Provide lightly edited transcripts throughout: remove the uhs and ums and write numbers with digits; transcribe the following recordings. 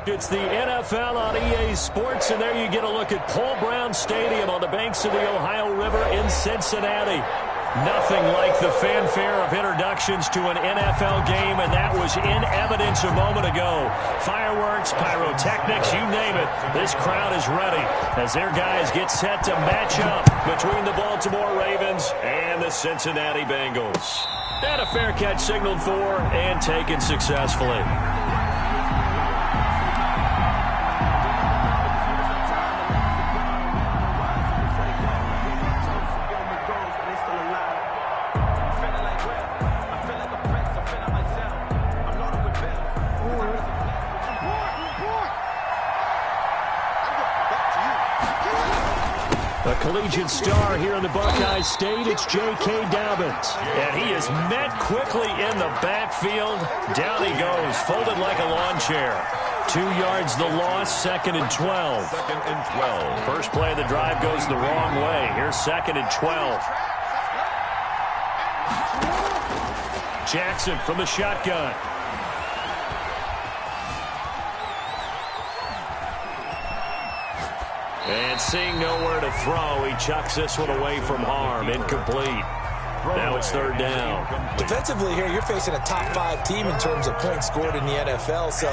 It's the NFL on EA Sports, and there you get a look at Paul Brown Stadium on the banks of the Ohio River in Cincinnati. Nothing like the fanfare of introductions to an NFL game, and that was in evidence a moment ago. Fireworks, pyrotechnics, you name it. This crowd is ready as their guys get set to match up between the Baltimore Ravens and the Cincinnati Bengals. And a fair catch signaled for and taken successfully. Collegiate star here in the Buckeye State, it's J.K. Dobbins. And he is met quickly in the backfield. Down he goes, folded like a lawn chair. 2 yards the loss, 2nd and 12. 2nd and 12. First play of the drive goes the wrong way. Here's 2nd and 12. Jackson from the shotgun. And seeing nowhere to throw, he chucks this one away from harm. Incomplete. Now it's 3rd down. Defensively here, you're facing a top 5 team in terms of points scored in the NFL. So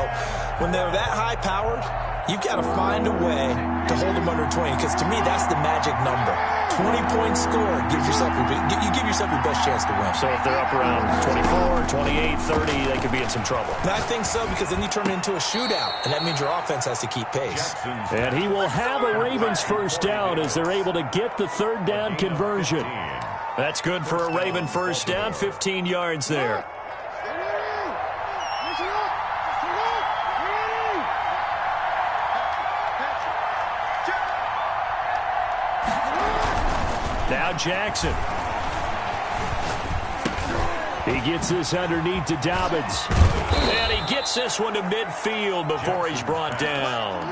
when they're that high-powered, you've got to find a way to hold them under 20. Because to me, that's the magic number. 20 points scored gives yourself you give yourself your best chance to win. So if they're up around 24, 28, 30, they could be in some trouble. And I think so, because then you turn it into a shootout, and that means your offense has to keep pace. And he will have a Ravens first down as they're able to get the 3rd down conversion. That's good for a Raven first down, 15 yards there. Now Jackson. He gets this underneath to Dobbins. And he gets this one to midfield before he's brought down.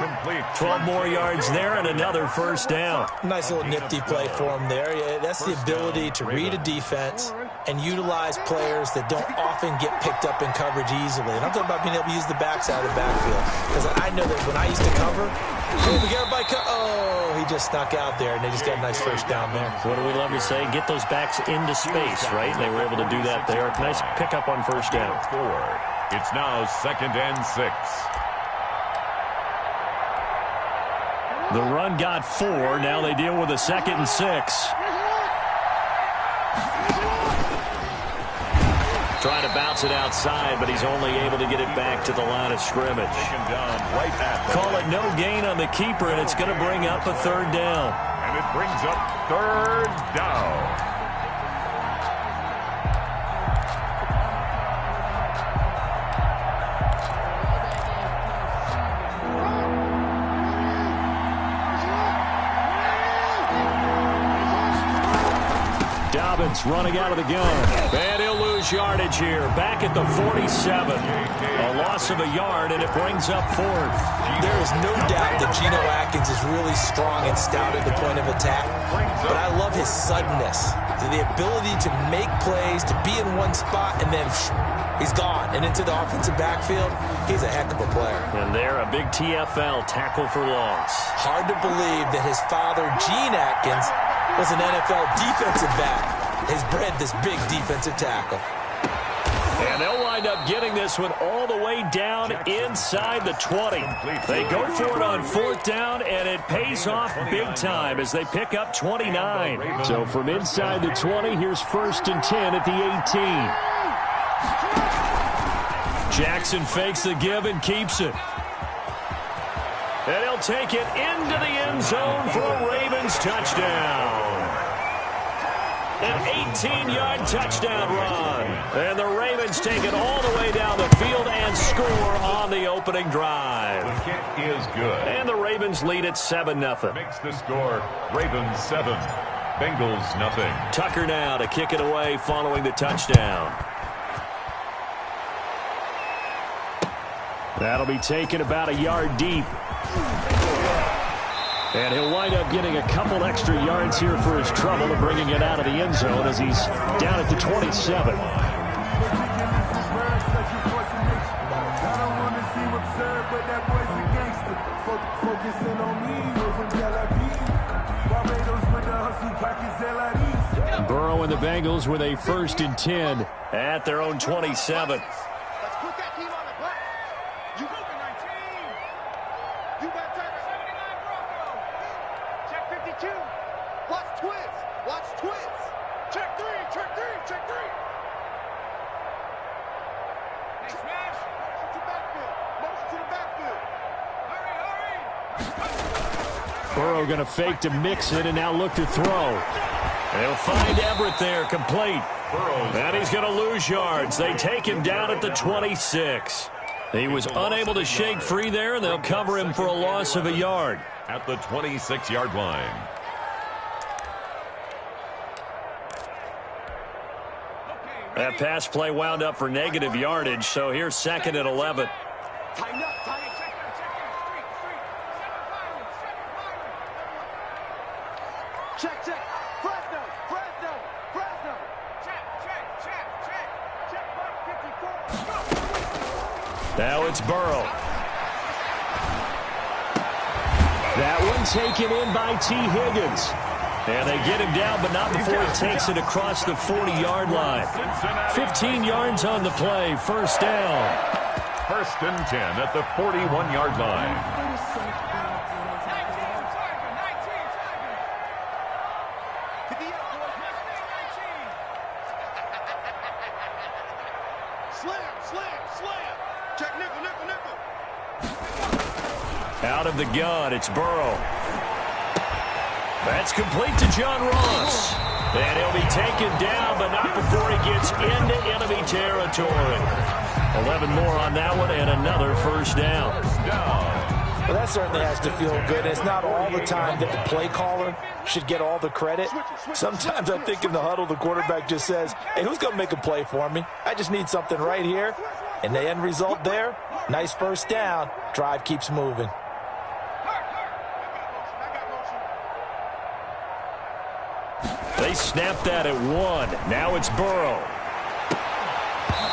12 more yards there and another first down. Nice little nifty play for him there. Yeah, that's the ability to read a defense and utilize players that don't often get picked up in coverage easily. And I'm talking about being able to use the backside of the backfield. Because I know that when I used to cover, he just snuck out there, and they just got a nice first down there. What do we love to say? Get those backs into space, right? And they were able to do that there. Nice pickup on first down. It's now 2nd and 6. The run got 4. Now they deal with a 2nd and 6. Trying to bounce it outside, but he's only able to get it back to the line of scrimmage. Call it no gain on the keeper, and it's going to bring up a 3rd down. And it brings up 3rd down. Dobbins running out of the gun. And he'll lose yardage here. Back at the 47. A loss of a yard, and it brings up 4th. There is no doubt that Geno Atkins is really strong and stout at the point of attack. But I love his suddenness. The ability to make plays, to be in one spot, and then he's gone. And into the offensive backfield, he's a heck of a player. And there, a big TFL, tackle for loss. Hard to believe that his father, Gene Atkins, was an NFL defensive back. Has bred this big defensive tackle. And they'll wind up getting this one all the way down inside the 20. They go for it on 4th down, and it pays off big time as they pick up 29. So from inside the 20, here's 1st and 10 at the 18. Jackson fakes the give and keeps it. And he'll take it into the end zone for a Ravens touchdown. An 18-yard touchdown run. And the Ravens take it all the way down the field and score on the opening drive. The kick is good. And the Ravens lead at 7-0. Makes the score Ravens 7, Bengals nothing. Tucker now to kick it away following the touchdown. That'll be taken about a yard deep. And he'll wind up getting a couple extra yards here for his trouble and bringing it out of the end zone as he's down at the 27. I don't want to see what's served, but that boy's Burrow and the Bengals with a 1st and 10 at their own 27. Let's put that team on the clock. You go for 19. You got time for 79 Bronco. Check 52. Watch twins. Watch twins. Check 3. Check 3. Check 3. Hey, smash. Motion to backfield. Motion to the backfield. Hurry, hurry. Burrow going to fake to mix it and now look to throw. They'll find Everett there, complete. And he's going to lose yards. They take him down at the 26. He was unable to shake free there, and they'll cover him for a loss of a yard. At the 26-yard line. That pass play wound up for negative yardage, so here's 2nd and 11. Tighten up, tighten up. Check, check. Fresno. Check, Mike 54. Now it's Burrow. That one taken in by T. Higgins. And they get him down, but not before he takes it across the 40-yard line. 15 yards on the play, 1st down. 1st and 10 at the 41-yard line. Slam. Check nickel. Out of the gun, it's Burrow. That's complete to John Ross. And he'll be taken down, but not before he gets into enemy territory. 11 more on that one, and another 1st down. Well, that certainly has to feel good. It's not all the time that the play caller should get all the credit. Sometimes I think in the huddle, the quarterback just says, hey, who's going to make a play for me? I just need something right here. And the end result there, nice 1st down. Drive keeps moving. They snapped that at 1. Now it's Burrow.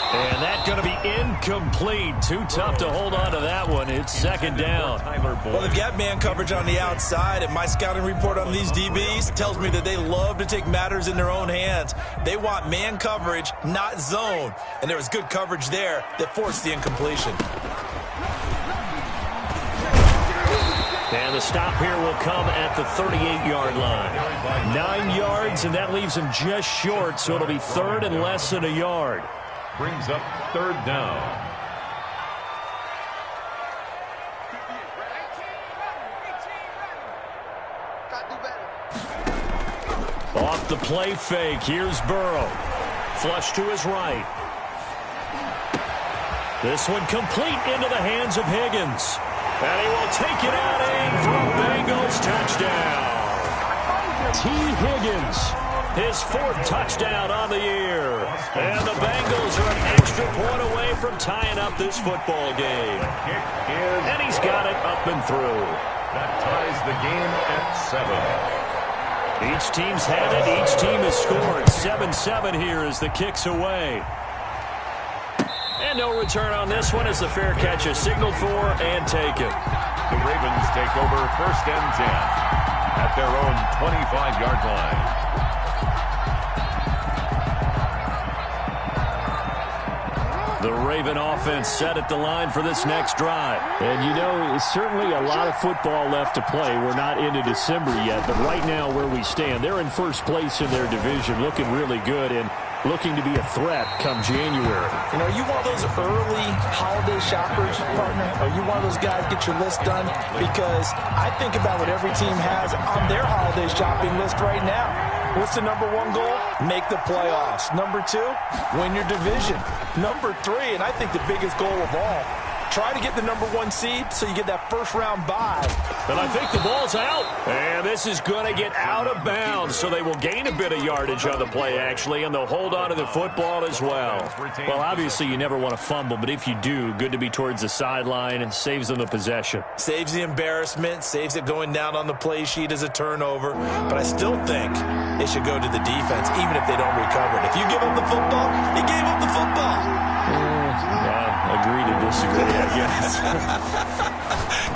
And that's going to be incomplete. Too tough to hold on to that one. It's 2nd down. Well, they've got man coverage on the outside, and my scouting report on these DBs tells me that they love to take matters in their own hands. They want man coverage, not zone. And there was good coverage there that forced the incompletion. And the stop here will come at the 38-yard line. 9 yards, and that leaves him just short, so it'll be 3rd and less than a yard. Brings up 3rd down. Off the play fake, here's Burrow. Flush to his right. This one complete into the hands of Higgins. And he will take it out and through. Bengals touchdown. T. Higgins, his 4th touchdown on the year. And the Bengals are an extra point away from tying up this football game. And he's got it up and through. That ties the game at 7. Each team's had it. Each team has scored. 7-7 here as the kick's away. And no return on this one as the fair catch is signaled for and taken. The Ravens take over 1st and 10 at their own 25-yard line. The Raven offense set at the line for this next drive. And, you know, it's certainly a lot of football left to play. We're not into December yet, but right now where we stand, they're in 1st place in their division, looking really good and looking to be a threat come January. You know, are you one of those early holiday shoppers, partner? Are you one of those guys get your list done? Because I think about what every team has on their holiday shopping list right now. What's the number 1 goal? Make the playoffs. Number 2, win your division. Number 3, and I think the biggest goal of all, try to get the number 1 seed so you get that 1st round bye. But I think the ball's out. And this is going to get out of bounds, so they will gain a bit of yardage on the play, actually, and they'll hold on to the football as well. Well, obviously, you never want to fumble, but if you do, good to be towards the sideline and saves them the possession. Saves the embarrassment, saves it going down on the play sheet as a turnover. But I still think it should go to the defense, even if they don't recover it. If you give up the football, you gave up the football. Agree to disagree, I guess.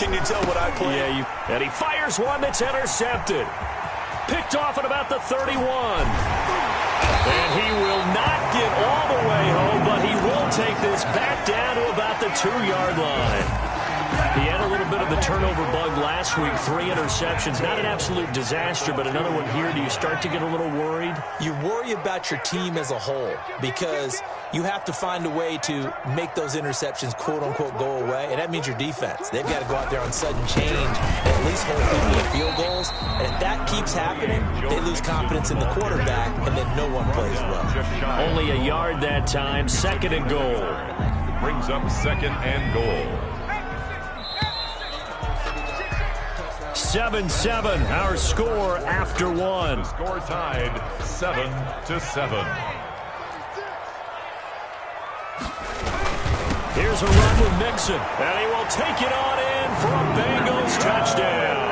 Can you tell what I play? Yeah, and he fires one that's intercepted. Picked off at about the 31. And he will not get all the way home, but he will take this back down to about the 2-yard line. He had a little bit of the turnover bug last week, 3 interceptions. Not an absolute disaster, but another one here. Do you start to get a little worried? You worry about your team as a whole because you have to find a way to make those interceptions, quote-unquote, go away, and that means your defense. They've got to go out there on sudden change and at least hold people to field goals, and if that keeps happening, they lose confidence in the quarterback, and then no one plays well. Only a yard that time, 2nd and goal. Brings up 2nd and goal. 7-7, our score after 1. Score tied 7-7. Here's a run with Mixon, and he will take it on in for a Bengals touchdown.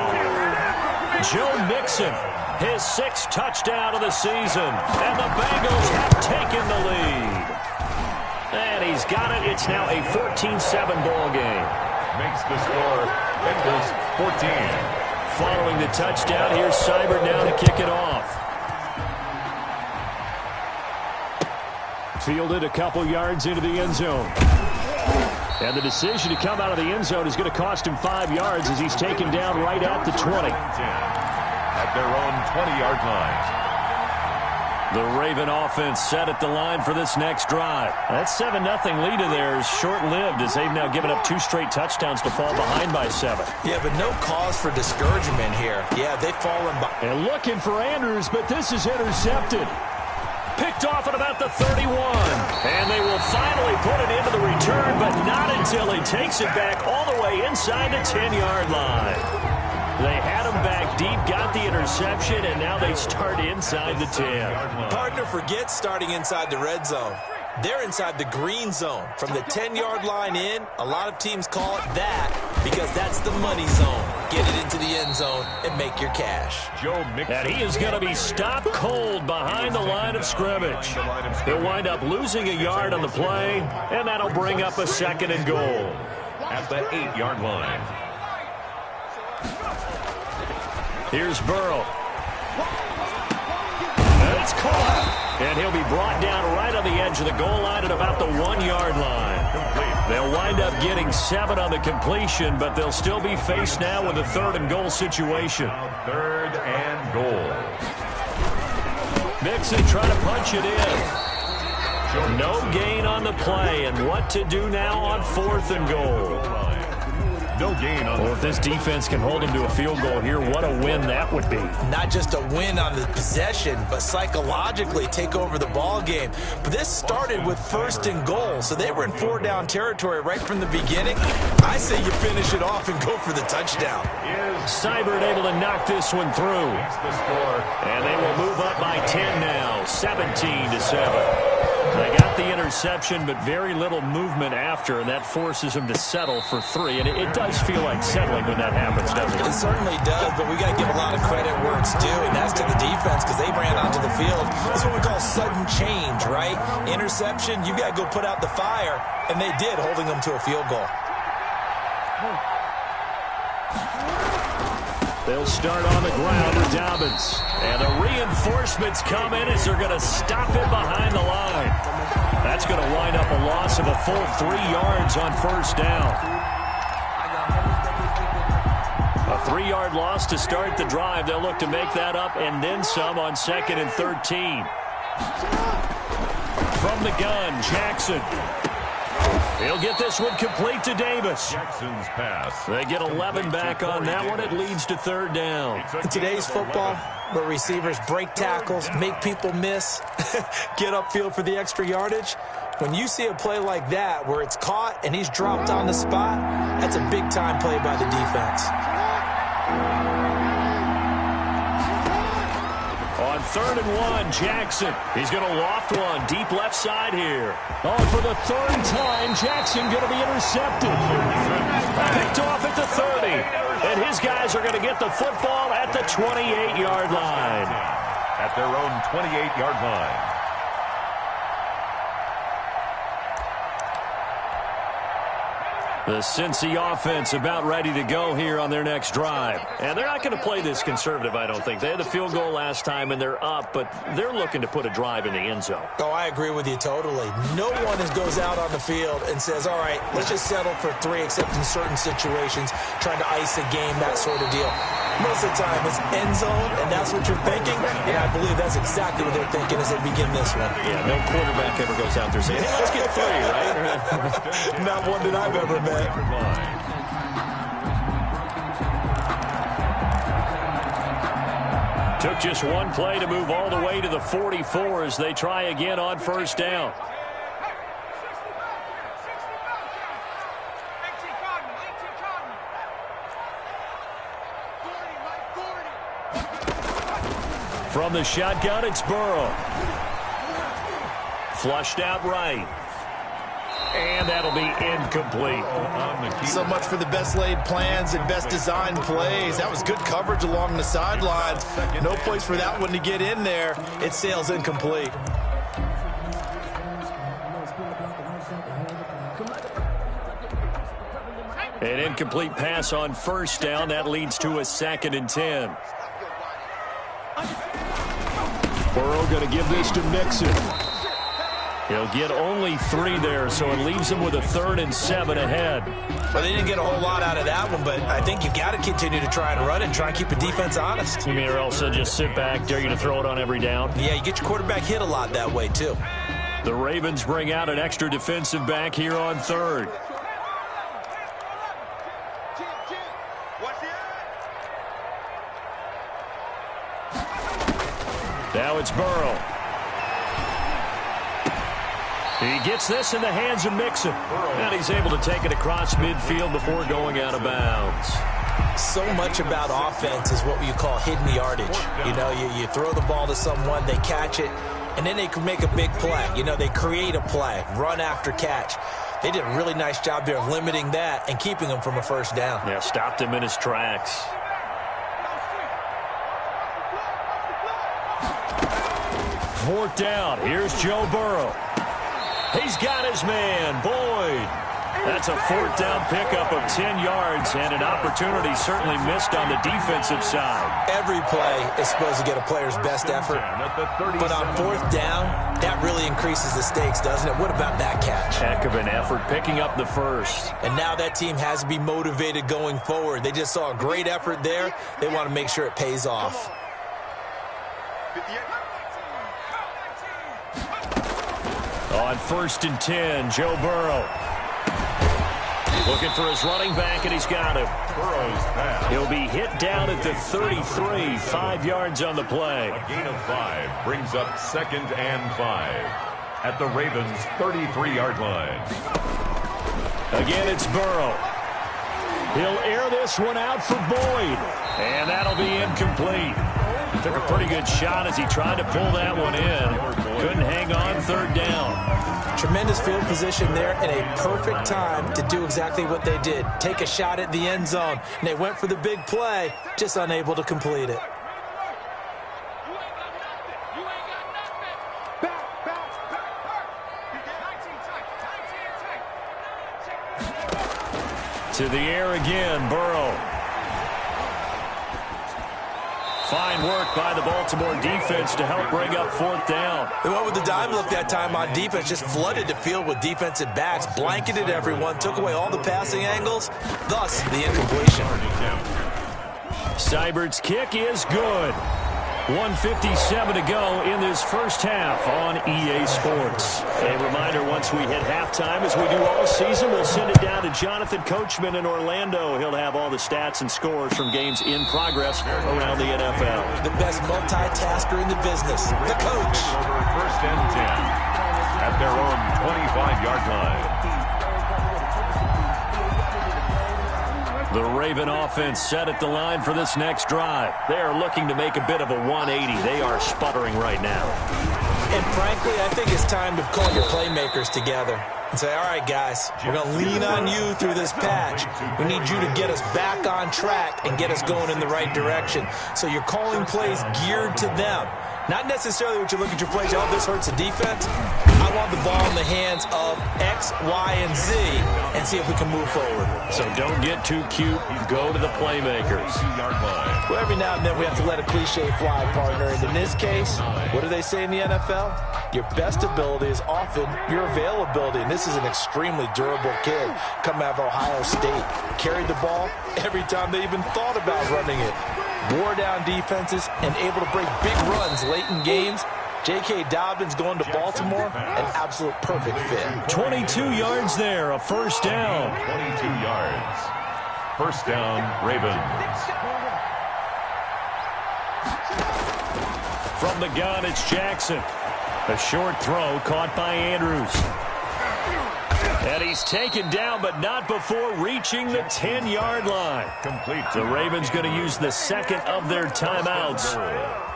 Joe Mixon, his 6th touchdown of the season, and the Bengals have taken the lead. And he's got it. It's now a 14-7 ball game. Makes the score Bengals 14. Following the touchdown, here's Seibert now to kick it off. Fielded a couple yards into the end zone. And the decision to come out of the end zone is going to cost him 5 yards as he's taken down right at the 20. At their own 20-yard line. The Raven offense set at the line for this next drive. That 7-0 lead of theirs short-lived as they've now given up 2 straight touchdowns to fall behind by 7. Yeah, but no cause for discouragement here. Yeah, they've fallen behind. And looking for Andrews, but this is intercepted. Picked off at about the 31. And they will finally put it into the return, but not until he takes it back all the way inside the 10-yard line. They had him back deep, got the interception, and now they start inside the 10. Partner forgets starting inside the red zone. They're inside the green zone. From the 10-yard line in, a lot of teams call it that because that's the money zone. Get it into the end zone and make your cash. Joe Mixon. And he is going to be stopped cold behind the line of scrimmage. He'll wind up losing a yard on the play, and that'll bring up a 2nd and goal. At the 8-yard line. Here's Burrow. And it's caught. And he'll be brought down right on the edge of the goal line at about the 1-yard line. They'll wind up getting 7 on the completion, but they'll still be faced now with a 3rd and goal situation. 3rd and goal. Mixon trying to punch it in. No gain on the play, and what to do now on 4th and goal. No gain on. Well, if this defense can hold him to a field goal here, what a win that would be. Not just a win on the possession, but psychologically take over the ball game. But this started with 1st and goal, so they were in 4-down territory right from the beginning. I say you finish it off and go for the touchdown. Seibert able to knock this one through. The score. And they will move up by 10 now, 17-7. They got the interception, but very little movement after, and that forces them to settle for 3. And it does feel like settling when that happens, doesn't it? It certainly does, but we got to give a lot of credit where it's due, and that's to the defense because they ran onto the field. That's what we call sudden change, right? Interception, you got to go put out the fire, and they did, holding them to a field goal. They'll start on the ground with Dobbins. And the reinforcements come in as they're going to stop it behind the line. That's going to wind up a loss of a full 3 yards on 1st down. A 3-yard loss to start the drive. They'll look to make that up and then some on 2nd and 13. From the gun, Jackson. He'll get this one complete to Davis. Jackson's pass. They get 11 back on that one. It leads to 3rd down. In today's football, where receivers break tackles, make people miss, get upfield for the extra yardage, when you see a play like that where it's caught and he's dropped on the spot, that's a big-time play by the defense. On 3rd and 1, Jackson. He's going to loft one deep left side here. Oh, for the 3rd time, Jackson going to be intercepted. Picked off at the 30. And his guys are going to get the football at the 28-yard line. At their own 28-yard line. The Cincy offense about ready to go here on their next drive. And they're not going to play this conservative, I don't think. They had the field goal last time, and they're up, but they're looking to put a drive in the end zone. Oh, I agree with you totally. No one goes out on the field and says, all right, let's just settle for 3, except in certain situations, trying to ice a game, that sort of deal. Most of the time, it's end zone, and that's what you're thinking. And I believe that's exactly what they're thinking as they begin this one. Yeah, no quarterback ever goes out there saying, hey, let's get 3, right? Not one that I've ever met. Took just one play to move all the way to the 44 as they try again on first down. From the shotgun, it's Burrow. Flushed out right. And that'll be incomplete. So much for the best laid plans and best designed plays. That was good coverage along the sidelines. No place for that one to get in there. It sails incomplete. An incomplete pass on first down. That leads to a 2nd and 10. Burrow going to give this to Mixon. He'll get only 3 there, so it leaves him with a 3rd and 7 ahead. Well, they didn't get a whole lot out of that one, but I think you got to continue to try and run and try and keep the defense honest. You mean or else they'll just sit back, dare you to throw it on every down? Yeah, you get your quarterback hit a lot that way, too. The Ravens bring out an extra defensive back here on 3rd. Now it's Burrow. He gets this in the hands of Mixon. And he's able to take it across midfield before going out of bounds. So much about offense is what you call hidden yardage. You know, you throw the ball to someone, they catch it, and then they can make a big play. You know, they create a play, run after catch. They did a really nice job there of limiting that and keeping him from a first down. Yeah, stopped him in his tracks. 4th down. Here's Joe Burrow. He's got his man, Boyd. That's a 4th down pickup of 10 yards and an opportunity certainly missed on the defensive side. Every play is supposed to get a player's best effort. But on 4th down, that really increases the stakes, doesn't it? What about that catch? Heck of an effort, picking up the first. And now that team has to be motivated going forward. They just saw a great effort there. They want to make sure it pays off. On 1st and 10, Joe Burrow. Looking for his running back, and he's got him. Burrow's pass. He'll be hit down at the 33, 5 yards on the play. A gain of 5 brings up 2nd and 5 at the Ravens' 33-yard line. Again, it's Burrow. He'll air this one out for Boyd, and that'll be incomplete. Took a pretty good shot as he tried to pull that one in. Couldn't hang on 3rd down. Tremendous field position there and a perfect time to do exactly what they did. Take a shot at the end zone. And they went for the big play, just unable to complete it. To the air again, Burrow. Fine work by the Baltimore defense to help bring up 4th down. They went with the dime look that time on defense, just flooded the field with defensive backs, blanketed everyone, took away all the passing angles, thus the incompletion. Seibert's kick is good. 1:57 to go in this first half on EA Sports. A reminder, once we hit halftime, as we do all season, we'll send it down to Jonathan Coachman in Orlando. He'll have all the stats and scores from games in progress around the NFL. The best multitasker in the business, the coach. Over 1st and 10 at their own 25-yard line. The Raven offense set at the line for this next drive. They are looking to make a bit of a 180. They are sputtering right now. And frankly, I think it's time to call your playmakers together and say, all right, guys, we're going to lean on you through this patch. We need you to get us back on track and get us going in the right direction. So you're calling plays geared to them. Not necessarily what you look at your plays, oh, this hurts the defense. I want the ball in the hands of X, Y, and Z and see if we can move forward. So don't get too cute. Go to the playmakers. Well, every now and then we have to let a cliche fly, partner. And in this case, what do they say in the NFL? Your best ability is often your availability. And this is an extremely durable kid coming out of Ohio State. Carried the ball every time they even thought about running it. Wore down defenses and able to break big runs late in games. J.K. Dobbins going to Baltimore, an absolute perfect fit. 22 yards there, a first down. 22 yards. First down, Ravens. From the gun, it's Jackson. A short throw caught by Andrews. And he's taken down, but not before reaching the 10-yard line. Complete. The Ravens going to use the second of their timeouts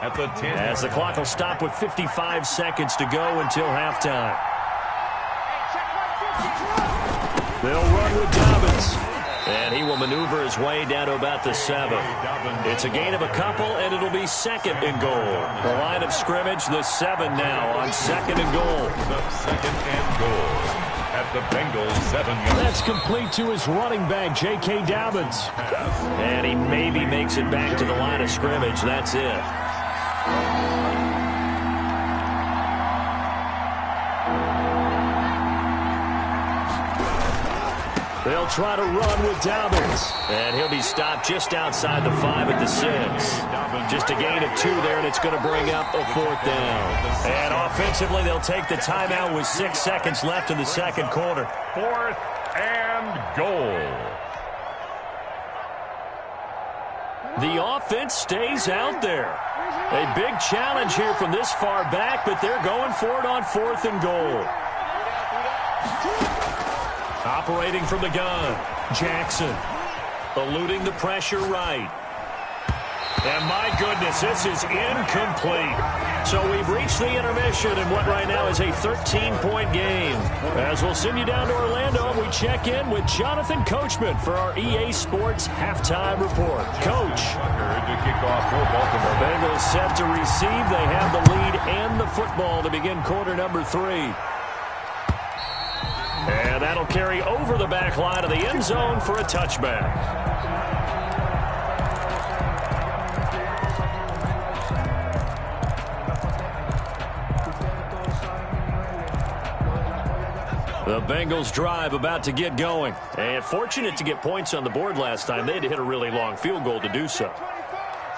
At the 10. as the clock will stop with 55 seconds to go until halftime. They'll run with Dobbins. And he will maneuver his way down to about the 7. It's a gain of a couple, and it'll be second and goal. The line of scrimmage, the 7 now on second and goal. The second and goal. At the Bengals 7 yards. That's complete to his running back, J.K. Dobbins. And he maybe makes it back to the line of scrimmage. That's it. They'll try to run with Dobbins. And he'll be stopped just outside the 5 at the 6. Just a gain of 2 there, and it's going to bring up a fourth down. And offensively, they'll take the timeout with 6 seconds left in the second quarter. Fourth and goal. The offense stays out there. A big challenge here from this far back, but they're going for it on fourth and goal. Operating from the gun, Jackson. Eluding the pressure right. And my goodness, this is incomplete. So we've reached the intermission in what right now is a 13-point game. As we'll send you down to Orlando, we check in with Jonathan Coachman for our EA Sports Halftime Report. Coach. To kick off for Baltimore. Bengals set to receive. They have the lead and the football to begin quarter number 3. And that'll carry over the back line of the end zone for a touchback. The Bengals drive about to get going. And fortunate to get points on the board last time. They had to hit a really long field goal to do so.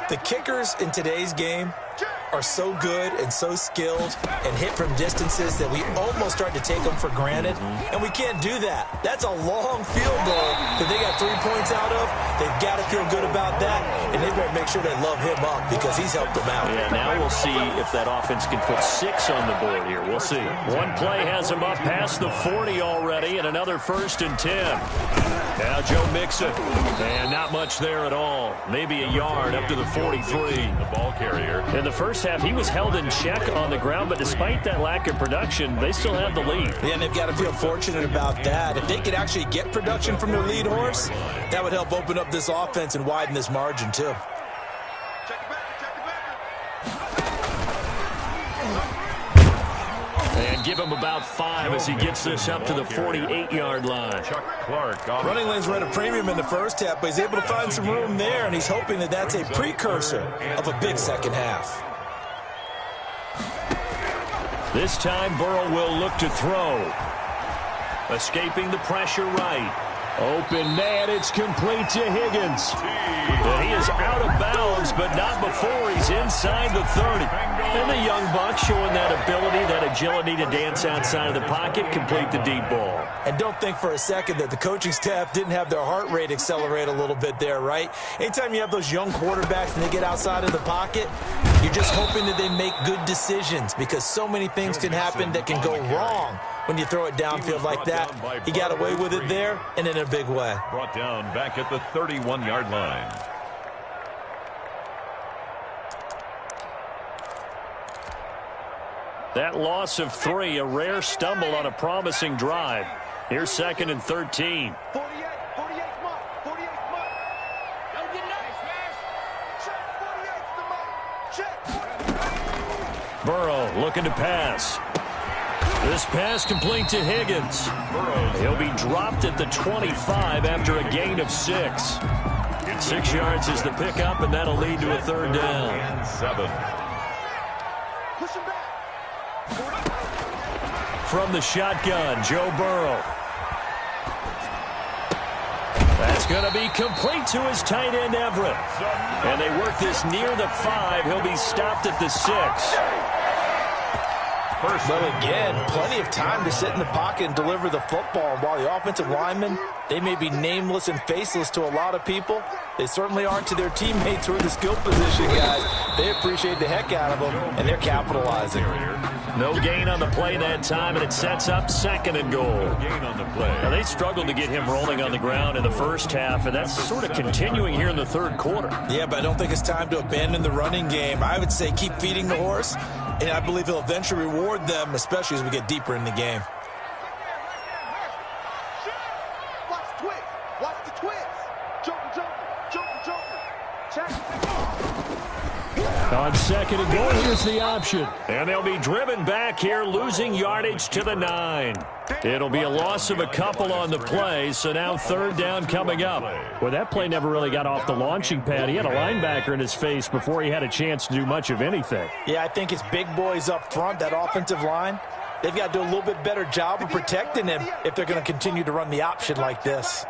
The kickers in today's game are so good and so skilled and hit from distances that we almost start to take them for granted, and we can't do that. That's a long field goal that they got 3 points out of. They've got to feel good about that, and they better make sure they love him up because he's helped them out. Yeah, now we'll see if that offense can put 6 on the board here. We'll see. One play has them up past the 40 already, and another 1st and 10. Now Joe Mixon, and not much there at all. Maybe a yard up to the 43. The ball carrier. In the first half, he was held in check on the ground, but despite that lack of production, they still have the lead. Yeah, and they've got to feel fortunate about that. If they could actually get production from their lead horse, that would help open up this offense and widen this margin, too. And give him about 5 as he gets this up to the 48-yard line. Chuck Clark. Running lanes were at a premium in the first half, but he's able to find some room there, and he's hoping that that's a precursor of a big second half. This time, Burrow will look to throw. Escaping the pressure right. Open man, it's complete to Higgins. And he is out of bounds, but not before he's inside the 30. And the young buck showing that ability, that agility to dance outside of the pocket, complete the deep ball. And don't think for a second that the coaching staff didn't have their heart rate accelerate a little bit there, right? Anytime you have those young quarterbacks and they get outside of the pocket, you're just hoping that they make good decisions because so many things can happen that can go wrong when you throw it downfield like that. He got away with it there and in a big way. Brought down back at the 31-yard line. That loss of 3, a rare stumble on a promising drive. Here's 2nd and 13. 48 mark. 48 mark. Don't get nice, smash. Check 48's the mark. Check. Burrow looking to pass. This pass complete to Higgins. He'll be dropped at the 25 after a gain of 6. 6 yards is the pickup, and that'll lead to a 3rd down. And 7. Push him back. From the shotgun, Joe Burrow. That's going to be complete to his tight end, Everett. And they work this near the 5. He'll be stopped at the 6. Well, again, plenty of time to sit in the pocket and deliver the football. And while the offensive linemen, they may be nameless and faceless to a lot of people, they certainly aren't to their teammates who are in the skill position, guys. They appreciate the heck out of them, and they're capitalizing. No gain on the play that time, and it sets up 2nd and goal. Gain on the play. Now, they struggled to get him rolling on the ground in the first half, and that's sort of continuing here in the 3rd quarter. Yeah, but I don't think it's time to abandon the running game. I would say keep feeding the horse, and I believe he'll eventually reward them, especially as we get deeper in the game. Watch the twist. Watch the twist. Joker. Check. On 2nd and goal, here's the option. And they'll be driven back here, losing yardage to the 9. It'll be a loss of a couple on the play, so now 3rd down coming up. Well, that play never really got off the launching pad. He had a linebacker in his face before he had a chance to do much of anything. Yeah, I think it's big boys up front, that offensive line. They've got to do a little bit better job of protecting him if they're going to continue to run the option like this.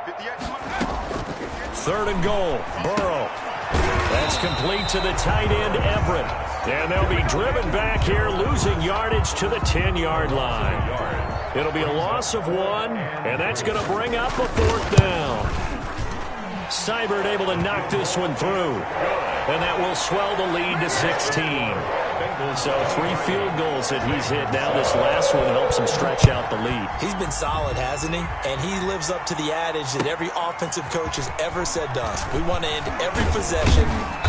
3rd and goal, Burrow. That's complete to the tight end, Everett. And they'll be driven back here, losing yardage to the 10-yard line. It'll be a loss of 1, and that's going to bring up a 4th down. Seibert able to knock this one through. And that will swell the lead to 16. So 3 field goals that he's hit. Now this last one helps him stretch out the lead. He's been solid, hasn't he? And he lives up to the adage that every offensive coach has ever said to us. We want to end every possession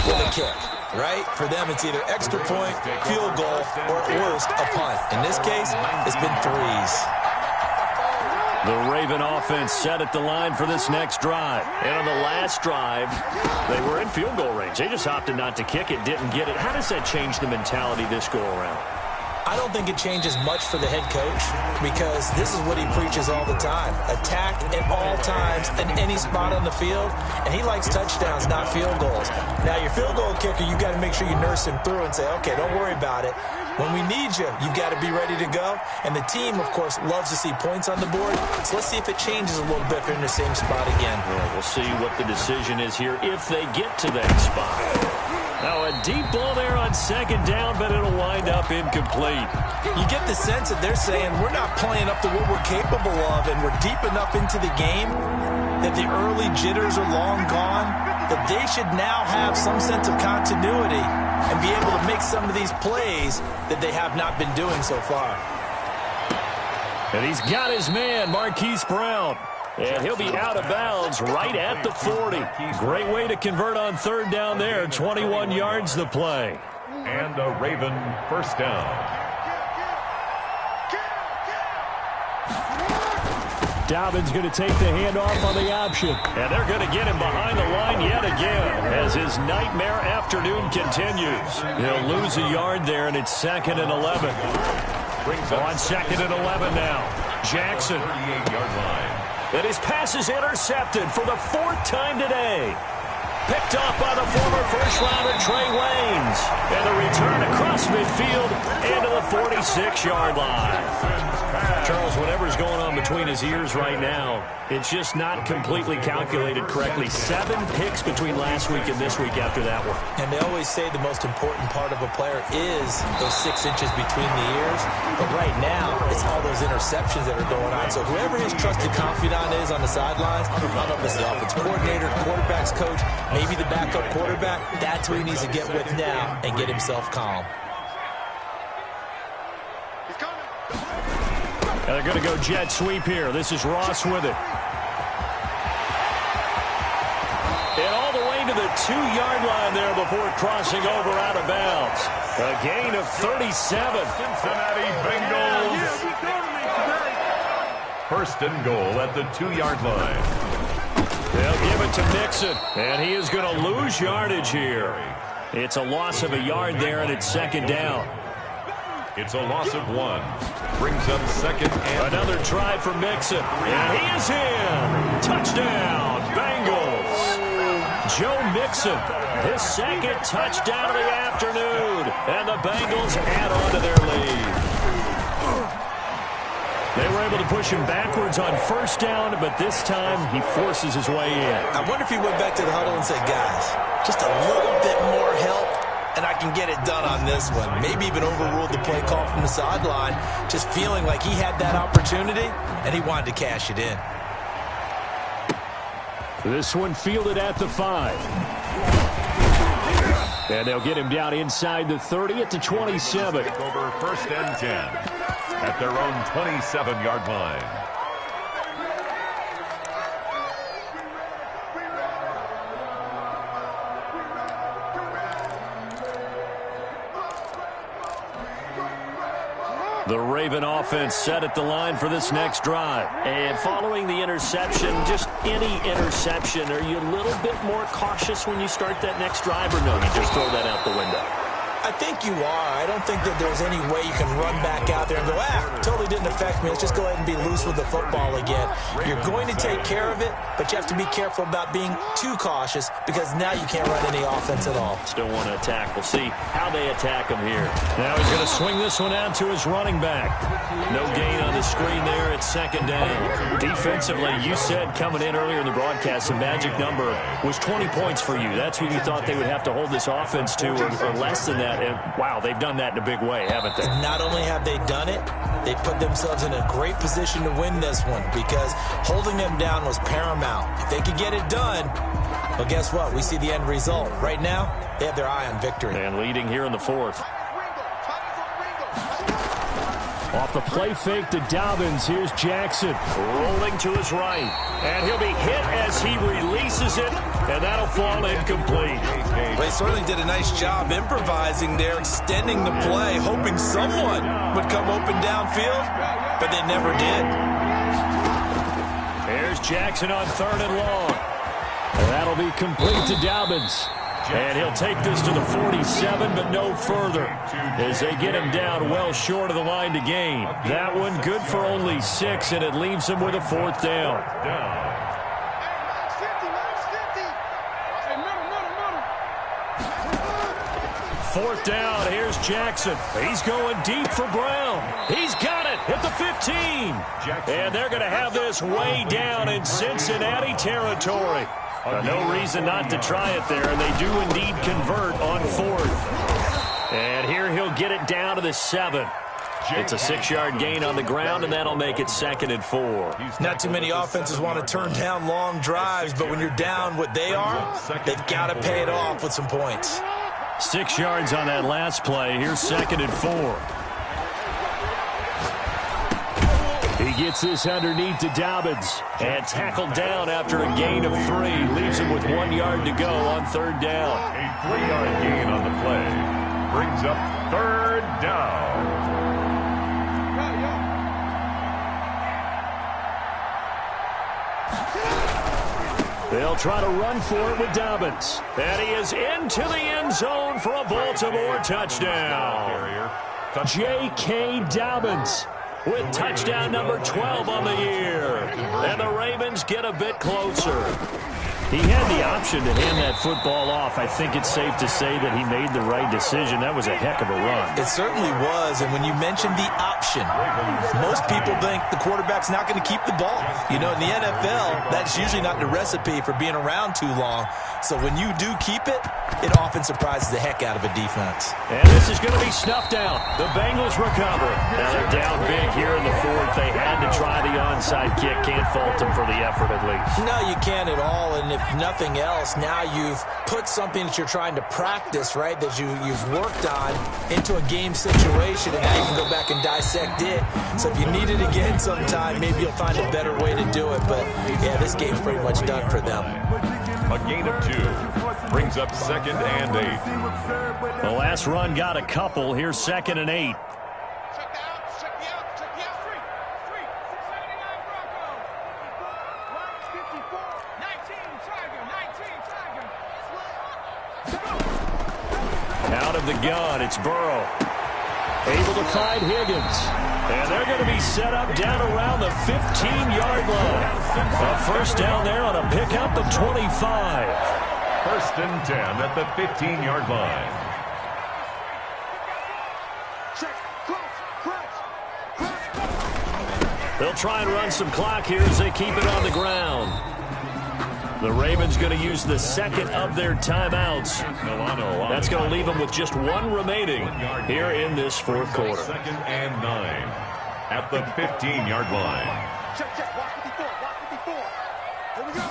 with a kick, right? For them, it's either extra point, field goal, or at worst, a punt. In this case, it's been 3s. The Raven offense set at the line for this next drive. And on the last drive, they were in field goal range. They just opted not to kick it, didn't get it. How does that change the mentality this go-around? I don't think it changes much for the head coach because this is what he preaches all the time. Attack at all times in any spot on the field, and he likes touchdowns, not field goals. Now, your field goal kicker, you got to make sure you nurse him through and say, okay, don't worry about it. When we need you, you've got to be ready to go. And the team, of course, loves to see points on the board. So let's see if it changes a little bit if they're in the same spot again. Well, we'll see what the decision is here if they get to that spot. Now a deep ball there on 2nd down, but it'll wind up incomplete. You get the sense that they're saying we're not playing up to what we're capable of, and we're deep enough into the game that the early jitters are long gone, that they should now have some sense of continuity and be able to make some of these plays that they have not been doing so far. And he's got his man, Marquise Brown. And he'll be out of bounds right at the 40. Great way to convert on 3rd down there. 21 yards the play. And a Raven 1st down. Dobbins going to take the handoff on the option. And they're going to get him behind the line yet again as his nightmare afternoon continues. He'll lose a yard there, and it's 2nd and 11. On 2nd and 11 now. Jackson. 38-yard line. And his pass is intercepted for the 4th time today. Picked off by the former first-rounder Trey Waynes. And the return across midfield and to the 46-yard line. Charles, whatever's going on between his ears right now, it's just not completely calculated correctly. 7 picks between last week and this week after that one. And they always say the most important part of a player is those 6 inches between the ears. But right now, it's all those interceptions that are going on. So whoever his trusted confidant is on the sidelines, I don't know if it's the offense coordinator, quarterback's coach, maybe the backup quarterback, that's where he needs to get with now and get himself calm. And they're going to go jet sweep here. This is Ross with it. And all the way to the 2-yard line there before crossing over out of bounds. A gain of 37. Cincinnati Bengals. First and goal at the 2-yard line. They'll give it to Mixon, and he is going to lose yardage here. It's a loss of a yard there, and it's second down. It's a loss of 1. Brings up second and... Another try for Mixon, and he is in. Touchdown, Bengals. Joe Mixon, his second touchdown of the afternoon, and the Bengals add on to their lead. They were able to push him backwards on first down, but this time he forces his way in. I wonder if he went back to the huddle and said, guys, just a little bit more help, and I can get it done on this one. Maybe even overruled the play call from the sideline, just feeling like he had that opportunity, and he wanted to cash it in. This one fielded at the 5. And they'll get him down inside the 30 at the 27. Over first and 10 at their own 27-yard line. The Raven offense set at the line for this next drive. And following the interception, just any interception, are you a little bit more cautious when you start that next drive, or no, you just throw that out the window? I think you are. I don't think that there's any way you can run back out there and go, totally didn't affect me. Let's just go ahead and be loose with the football again. You're going to take care of it, but you have to be careful about being too cautious because now you can't run any offense at all. Still want to attack. We'll see how they attack him here. Now he's going to swing this one out to his running back. No gain on the screen there. It's second down. Defensively, you said coming in earlier in the broadcast, the magic number was 20 points for you. That's what you thought they would have to hold this offense to, or less than that. And wow, they've done that in a big way, haven't they? Not only have they done it, they put themselves in a great position to win this one because holding them down was paramount. If they could get it done, well, guess what? We see the end result. Right now, they have their eye on victory. And leading here in the 4th. Off the play fake to Dobbins. Here's Jackson rolling to his right. And he'll be hit as he releases it, and that'll fall incomplete. Well, he certainly did a nice job improvising there, extending the play, hoping someone would come open downfield, but they never did. Here's Jackson on 3rd and long. And that'll be complete to Dobbins. And he'll take this to the 47, but no further, as they get him down well short of the line to gain. That one good for only 6, and it leaves him with a 4th down. Fourth down, here's Jackson. He's going deep for Brown. He's got it at the 15. And they're going to have this way down in Cincinnati territory. No reason not to try it there, and they do indeed convert on 4th. And here he'll get it down to the 7. It's a 6-yard gain on the ground, and that'll make it 2nd and 4. Not too many offenses want to turn down long drives, but when you're down what they are, they've got to pay it off with some points. 6 yards on that last play. Here's 2nd and 4. He gets this underneath to Dobbins and tackled down after a gain of 3. Leaves him with 1 yard to go on 3rd down. A 3-yard gain on the play. Brings up 3rd down. They'll try to run for it with Dobbins. And he is into the end zone for a Baltimore touchdown. J.K. Dobbins with touchdown number 12 on the year. And the Ravens get a bit closer. He had the option to hand that football off. I think it's safe to say that he made the right decision. That was a heck of a run. It certainly was, and when you mentioned the option, most people think the quarterback's not going to keep the ball. You know, in the NFL, that's usually not the recipe for being around too long. So when you do keep it, it often surprises the heck out of a defense. And this is going to be snuffed out. The Bengals recover. Now they're down big here in the 4th. They had to try the onside kick. Can't fault them for the effort at least. No, you can't at all, and if nothing else, now you've put something that you're trying to practice, right, that you've worked on into a game situation, and now you can go back and dissect it. So if you need it again sometime, maybe you'll find a better way to do it. But, yeah, this game's pretty much done for them. A gain of 2. Brings up 2nd and 8. The last run got a couple. Here's 2nd and 8. Check the out, check the out, check the out. 3, 679 Broncos. 154, 19 Tiger, 19 Tiger. Out of the gun, it's Burrow. Able to find Higgins. And they're going to be set up down around the 15-yard line. A first down there on a pickup of 25. 1st and 10 at the 15-yard line. Check, close. They'll try and run some clock here as they keep it on the ground. The Ravens going to use the 2nd of their timeouts. That's going to leave them with just 1 remaining here in this 4th quarter. 2nd and 9 at the 15-yard line. Check, check. Watch the before. Here we go.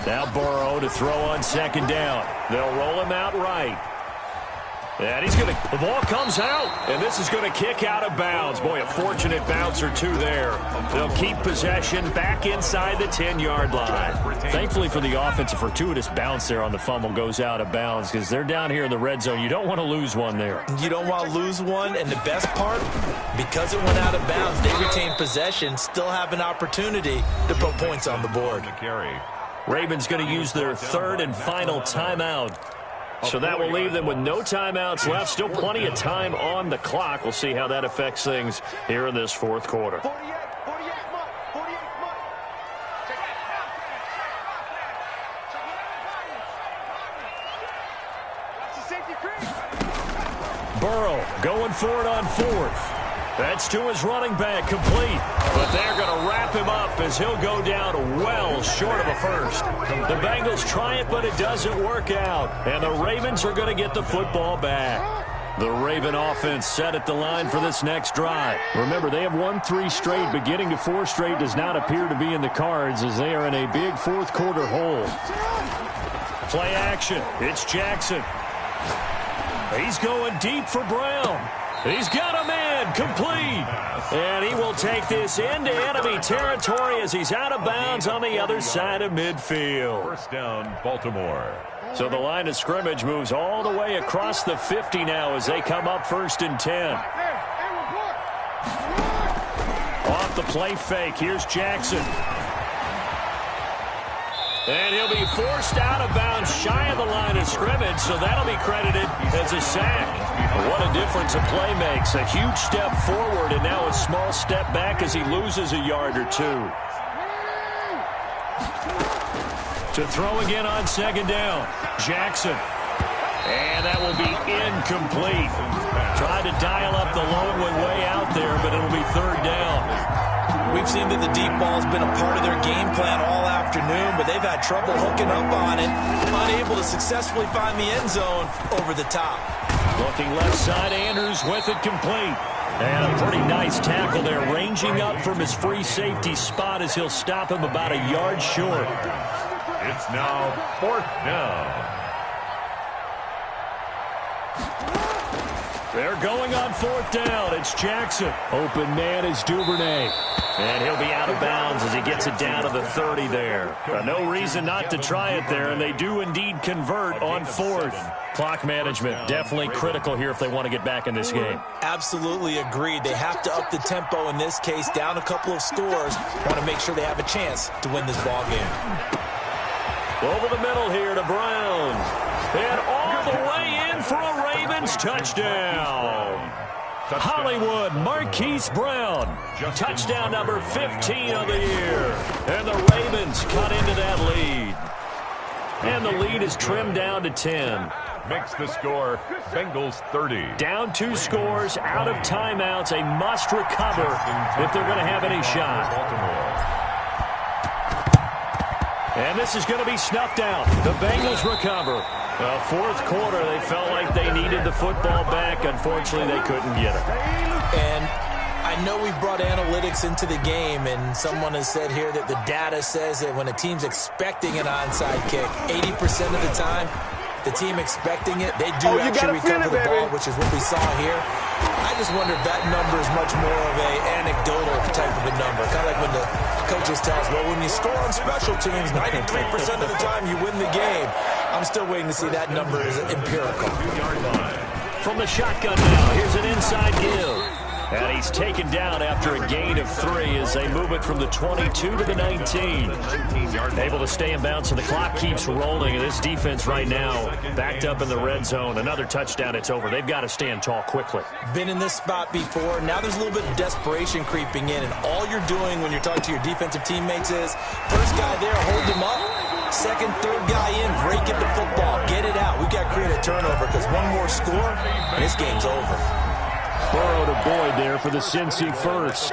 Now Burrow to throw on 2nd down. They'll roll him out right. And the ball comes out, and this is going to kick out of bounds. Boy, a fortunate bounce or 2 there. They'll keep possession back inside the 10-yard line. Thankfully for the offense, a fortuitous bounce there on the fumble goes out of bounds because they're down here in the red zone. You don't want to lose one there. You don't want to lose one, and the best part, because it went out of bounds, they retain possession, still have an opportunity to put points on the board. Ravens going to use their 3rd and final timeout. So that will leave them with no timeouts left. Still plenty of time on the clock. We'll see how that affects things here in this 4th quarter. 48 month. Check it out. Watch the safety crease. Burrow going for it on 4th. That's to his running back, complete. But they're going to wrap him up as he'll go down well short of a first. The Bengals try it, but it doesn't work out. And the Ravens are going to get the football back. The Raven offense set at the line for this next drive. Remember, they have won 3 straight, but getting to 4 straight does not appear to be in the cards as they are in a big 4th quarter hole. Play action. It's Jackson. He's going deep for Brown. He's got a man, complete. And he will take this into enemy territory as he's out of bounds on the other side of midfield. 1st down, Baltimore. So the line of scrimmage moves all the way across the 50 now as they come up 1st and 10. Off the play fake, here's Jackson. And he'll be forced out of bounds shy of the line of scrimmage, so that'll be credited as a sack. What a difference a play makes. A huge step forward and now a small step back as he loses a yard or 2. To throw again on 2nd down. Jackson. And that will be incomplete. Tried to dial up the long one way out there, but it'll be 3rd down. We've seen that the deep ball's been a part of their game plan all afternoon, but they've had trouble hooking up on it, unable to successfully find the end zone over the top. Looking left side, Andrews with it complete. And a pretty nice tackle there, ranging up from his free safety spot as he'll stop him about a yard short. It's now 4th down. They're going on 4th down. It's Jackson. Open man is Duvernay. And he'll be out of bounds as he gets it down to the 30 there. No reason not to try it there, and they do indeed convert on 4th. Clock management definitely critical here if they want to get back in this game. Absolutely agreed. They have to up the tempo in this case, down a couple of scores. Want to make sure they have a chance to win this ball game. Over the middle here to Brown. And all the way in for a Ravens touchdown. Hollywood Marquise Brown. Touchdown number 15 of the year. And the Ravens cut into that lead. And the lead is trimmed down to 10. Makes the score Bengals 30. Down 2 scores, out of timeouts. A must recover if they're going to have any shot. And this is going to be snuffed out. The Bengals recover. 4th quarter, they felt like they needed the football back. Unfortunately, they couldn't get it. And I know we brought analytics into the game, and someone has said here that the data says that when a team's expecting an onside kick, 80% of the time, the team expecting it, they do actually recover the ball, which is what we saw here. I just wonder if that number is much more of an anecdotal type of a number. Kind of like when the Coaches tell us, well, when you score on special teams, 93% of the time you win the game. I'm still waiting to see that number is empirical. From the shotgun now, here's an inside give. And he's taken down after a gain of 3 as they move it from the 22 to the 19. Able to stay in bounds, and the clock keeps rolling. And this defense right now backed up in the red zone. Another touchdown, it's over. They've got to stand tall quickly. Been in this spot before. Now there's a little bit of desperation creeping in. And all you're doing when you're talking to your defensive teammates is, first guy there, hold him up. Second, third guy in, break at the football. Get it out. We've got to create a turnover because one more score, and this game's over. Burrow to Boyd there for the Cincy first.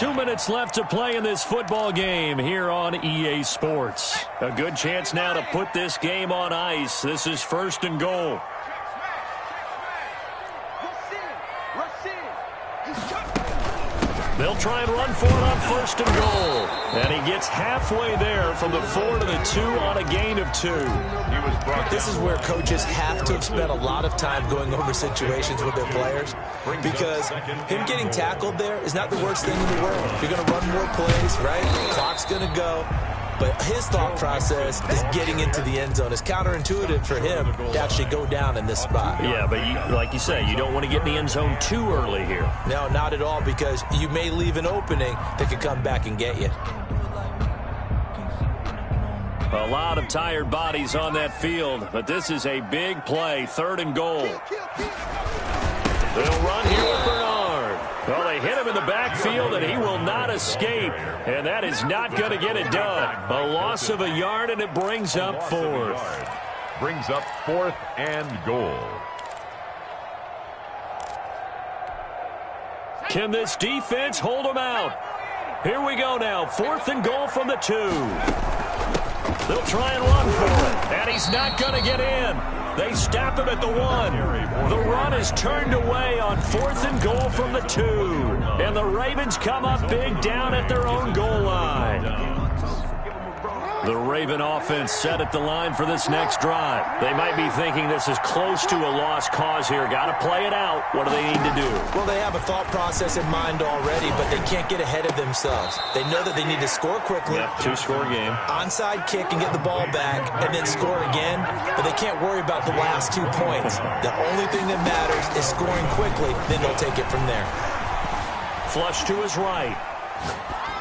2 minutes left to play in this football game here on EA Sports. A good chance now to put this game on ice. This is 1st and goal. They'll try and run for it on 1st and goal. And he gets halfway there from the 4 to the 2 on a gain of 2. This is where coaches have to have spent a lot of time going over situations with their players, because him getting tackled there is not the worst thing in the world. You're going to run more plays, right? The clock's going to go. But his thought process is getting into the end zone. It's counterintuitive for him to actually go down in this spot. Yeah, but like you say, you don't want to get in the end zone too early here. No, not at all, because you may leave an opening that could come back and get you. A lot of tired bodies on that field, but this is a big play, 3rd and goal. They'll run here with Bernard. Well, they hit him in the backfield, and he will not escape. And that is not going to get it done. A loss of a yard, and it brings up 4th. Brings up 4th and goal. Can this defense hold them out? Here we go now. 4th and goal from the 2. They'll try and run for it. And he's not going to get in. They stop him at the 1. The run is turned away on 4th and goal from the 2. And the Ravens come up big down at their own goal line. The Raven offense set at the line for this next drive. They might be thinking this is close to a lost cause here. Got to play it out. What do they need to do? Well, they have a thought process in mind already, but they can't get ahead of themselves. They know that they need to score quickly. Yep, 2-score game. Onside kick and get the ball back, and then score again. But they can't worry about the last 2 points. The only thing that matters is scoring quickly. Then they'll take it from there. Flush to his right.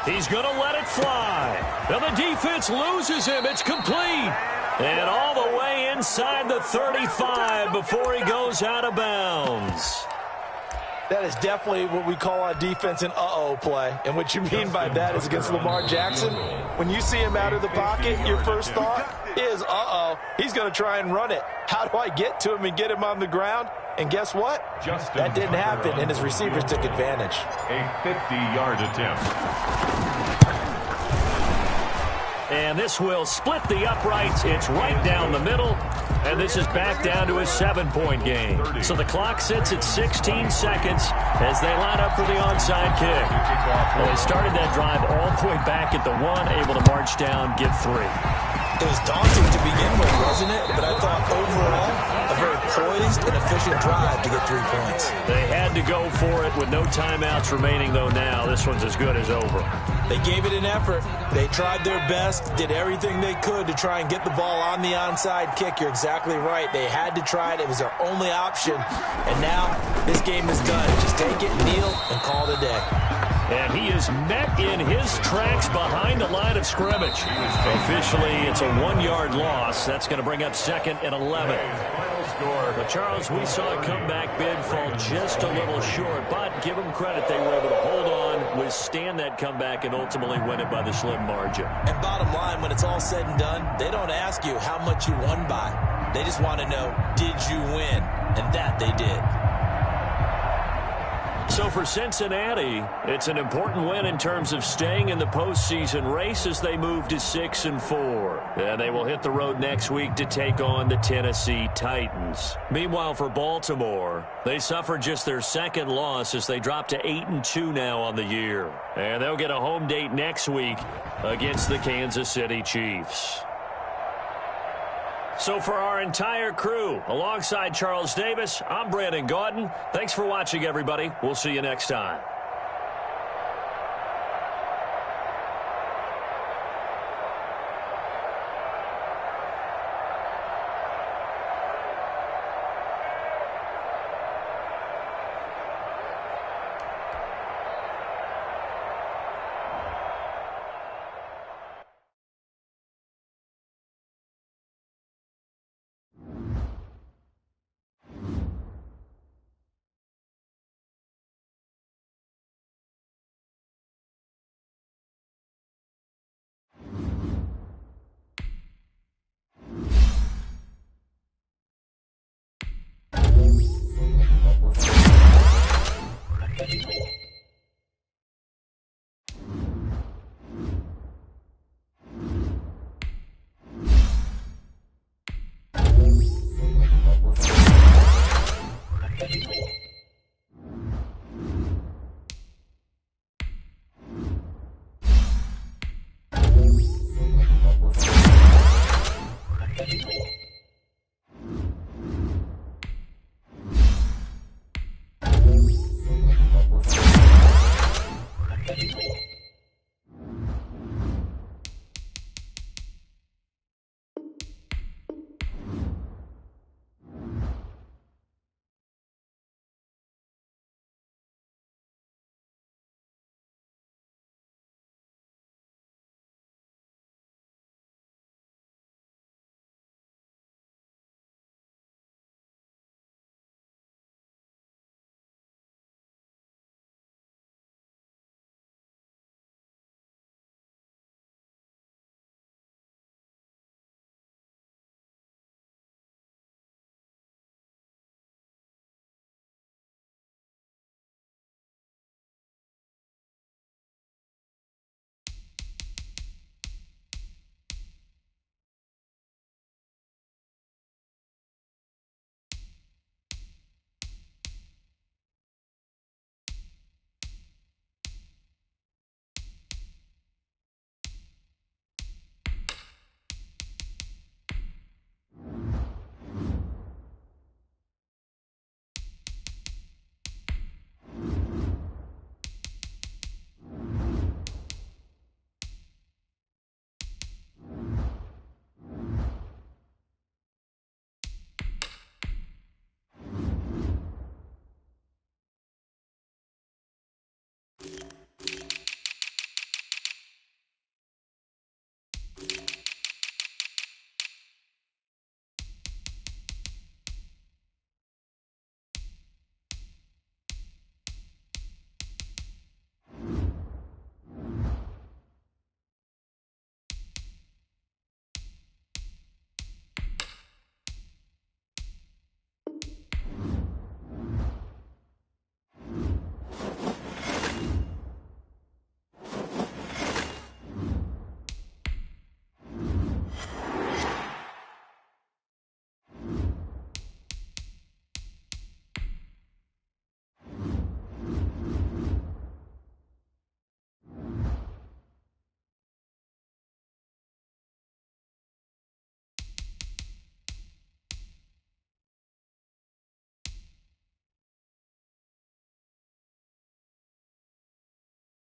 He's going to let it fly. And the defense loses him. It's complete. And all the way inside the 35 before he goes out of bounds. That is definitely what we call on defense an uh-oh play. And what you mean by that is against Lamar Jackson, when you see him out of the pocket, your first thought is, uh-oh, he's going to try and run it. How do I get to him and get him on the ground? And guess what? That didn't happen, and his receivers took advantage. A 50-yard attempt. And this will split the uprights. It's right down the middle. And this is back down to a 7-point game. So the clock sits at 16 seconds as they line up for the onside kick. Well, they started that drive all the way back at the 1, able to march down, get 3. It was daunting to begin with, wasn't it? But I thought overall, a very poised and efficient drive to get 3 points. They had to go for it with no timeouts remaining, though now. This one's as good as over. They gave it an effort. They tried their best, did everything they could to try and get the ball on the onside kick. You're exactly right. They had to try it. It was their only option. And now this game is done. Just take it, kneel, and call it a day. And he is met in his tracks behind the line of scrimmage. Officially, it's a 1-yard loss. That's going to bring up 2nd and 11. But, Charles, we saw a comeback bid fall just a little short, but give them credit. They were able to hold on, withstand that comeback, and ultimately win it by the slim margin. And bottom line, when it's all said and done, they don't ask you how much you won by. They just want to know, did you win? And that they did. So for Cincinnati, it's an important win in terms of staying in the postseason race as they move to 6-4. And they will hit the road next week to take on the Tennessee Titans. Meanwhile, for Baltimore, they suffered just their 2nd loss as they drop to 8-2 now on the year. And they'll get a home date next week against the Kansas City Chiefs. So for our entire crew, alongside Charles Davis, I'm Brandon Gaudin. Thanks for watching, everybody. We'll see you next time.